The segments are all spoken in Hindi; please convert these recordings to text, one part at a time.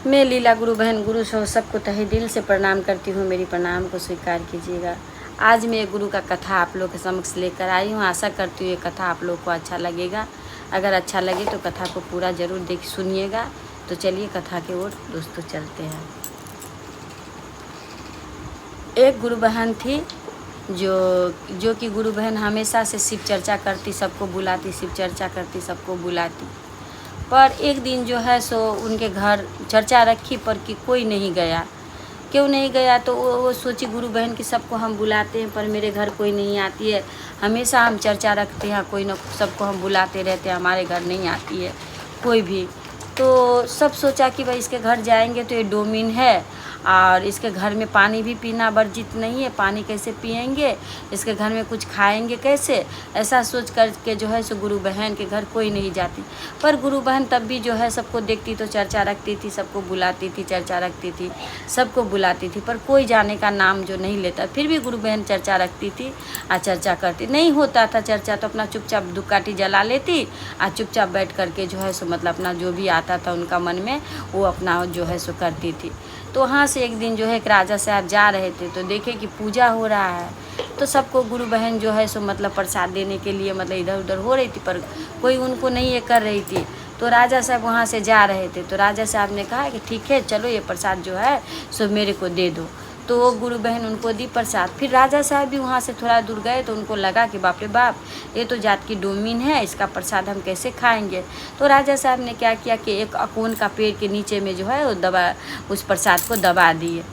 मैं लीला गुरु बहन गुरु सो सबको तहे दिल से प्रणाम करती हूँ। मेरी प्रणाम को स्वीकार कीजिएगा। आज मैं गुरु का कथा आप लोग के समक्ष लेकर आई हूँ। आशा करती हूँ ये कथा आप लोग को अच्छा लगेगा। अगर अच्छा लगे तो कथा को पूरा ज़रूर देख सुनिएगा। तो चलिए कथा की ओर दोस्तों चलते हैं। एक गुरु बहन थी जो कि गुरु बहन हमेशा से शिव चर्चा करती, सबको बुलाती, शिव चर्चा करती, सबको बुलाती। पर एक दिन जो है सो उनके घर चर्चा रखी पर कि कोई नहीं गया। क्यों नहीं गया तो वो सोची गुरु बहन की सबको हम बुलाते हैं पर मेरे घर कोई नहीं आती है। हमेशा हम चर्चा रखते हैं, कोई ना सबको हम बुलाते रहते हैं, हमारे घर नहीं आती है कोई भी। तो सब सोचा कि भाई इसके घर जाएंगे तो ये डोमिन है और इसके घर में पानी भी पीना वर्जित नहीं है, पानी कैसे पिएंगे, इसके घर में कुछ खाएंगे कैसे, ऐसा सोच कर के जो है सो गुरु बहन के घर कोई नहीं जाती। पर गुरु बहन तब भी जो है सबको देखती तो चर्चा रखती थी, सबको बुलाती थी, चर्चा रखती थी, सबको बुलाती थी, पर कोई जाने का नाम जो नहीं लेता। फिर भी गुरु बहन चर्चा रखती थी और चर्चा करती। नहीं होता था चर्चा तो अपना चुपचाप दुक्काटी जला लेती और चुपचाप बैठ करके जो है सो मतलब अपना जो भी आता था उनका मन में वो अपना जो है सो करती थी। तो वहाँ से एक दिन जो है एक राजा साहब जा रहे थे तो देखे कि पूजा हो रहा है। तो सबको गुरु बहन जो है सो मतलब प्रसाद देने के लिए मतलब इधर उधर हो रही थी पर कोई उनको नहीं ये कर रही थी। तो राजा साहब वहाँ से जा रहे थे तो राजा साहब ने कहा कि ठीक है चलो ये प्रसाद जो है सो मेरे को दे दो। तो वो गुरु बहन उनको दी प्रसाद। फिर राजा साहब भी वहाँ से थोड़ा दूर गए तो उनको लगा कि बाप रे बाप ये तो जात की डोमिन है, इसका प्रसाद हम कैसे खाएंगे। तो राजा साहब ने क्या किया कि एक अकोन का पेड़ के नीचे में जो है वो उस प्रसाद को दबा दिए।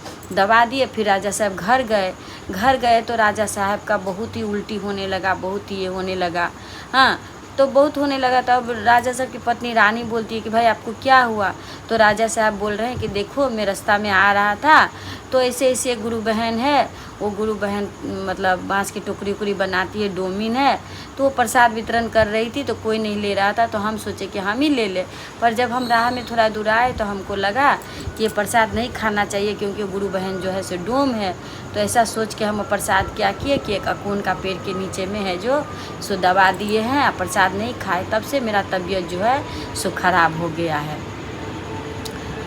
फिर राजा साहब घर गए तो राजा साहब का बहुत ही उल्टी होने लगा, बहुत ही ये होने लगा। हाँ तो बहुत होने लगा। तब राजा साहब की पत्नी रानी बोलती है कि भाई आपको क्या हुआ। तो राजा साहब बोल रहे हैं कि देखो मैं रास्ता में आ रहा था तो ऐसे ऐसे गुरु बहन है, वो गुरु बहन मतलब बांस की टोकरी उकरी बनाती है, डोमिन है, तो वो प्रसाद वितरण कर रही थी तो कोई नहीं ले रहा था तो हम सोचे कि हम ही ले ले। पर जब हम राह में थोड़ा दूर आए तो हमको लगा कि ये प्रसाद नहीं खाना चाहिए क्योंकि गुरु बहन जो है सो डोम है। तो ऐसा सोच के हम प्रसाद क्या किए कि एक अकोन का पेड़ के नीचे में है जो सो दबा दिए हैं, प्रसाद नहीं खाए। तब से मेरा तबीयत जो है सो खराब हो गया है।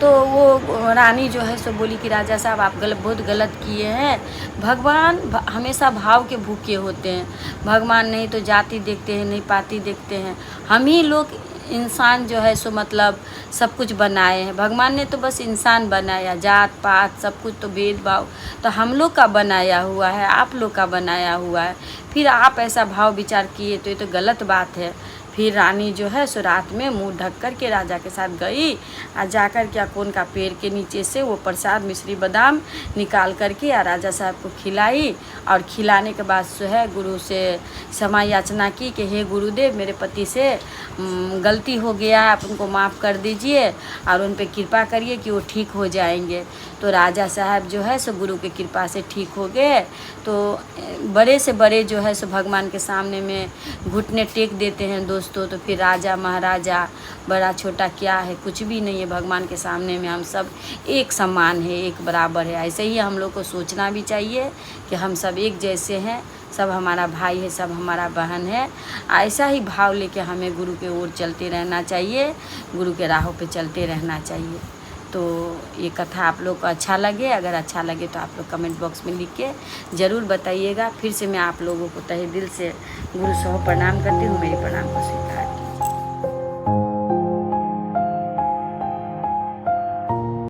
तो वो रानी जो है सो बोली कि राजा साहब आप बहुत गलत किए हैं। भगवान हमेशा भाव के भूखे होते हैं। भगवान नहीं तो जाति देखते हैं, नहीं पाति देखते हैं। हम ही लोग इंसान जो है सो मतलब सब कुछ बनाए हैं। भगवान ने तो बस इंसान बनाया, जात पात सब कुछ तो भेदभाव तो हम लोग का बनाया हुआ है, आप लोग का बनाया हुआ है। फिर आप ऐसा भाव विचार किए तो ये तो गलत बात है। फिर रानी जो है सो रात में मुंह ढक कर के राजा के साथ गई और जाकर के अकोन का पेड़ के नीचे से वो प्रसाद मिश्री बादाम निकाल करके राजा साहब को खिलाई। और खिलाने के बाद जो है गुरु से क्षमा याचना की कि हे गुरुदेव मेरे पति से गलती हो गया, आप उनको माफ़ कर दीजिए और उन पर कृपा करिए कि वो ठीक हो जाएंगे। तो राजा साहब जो है सो गुरु की कृपा से ठीक हो गए। तो बड़े से बड़े जो है सो भगवान के सामने में घुटने टेक देते हैं दोस्तों। तो फिर राजा महाराजा बड़ा छोटा क्या है, कुछ भी नहीं है। भगवान के सामने में हम सब एक समान है, एक बराबर है। ऐसे ही हम लोग को सोचना भी चाहिए कि हम सब एक जैसे हैं, सब हमारा भाई है, सब हमारा बहन है। ऐसा ही भाव लेके हमें गुरु के ओर चलते रहना चाहिए, गुरु के राहों पे चलते रहना चाहिए। तो ये कथा आप लोग को अच्छा लगे, अगर अच्छा लगे तो आप लोग कमेंट बॉक्स में लिख के ज़रूर बताइएगा। फिर से मैं आप लोगों को तहे दिल से गुरु सो प्रणाम करती हूँ। मेरी प्रणाम को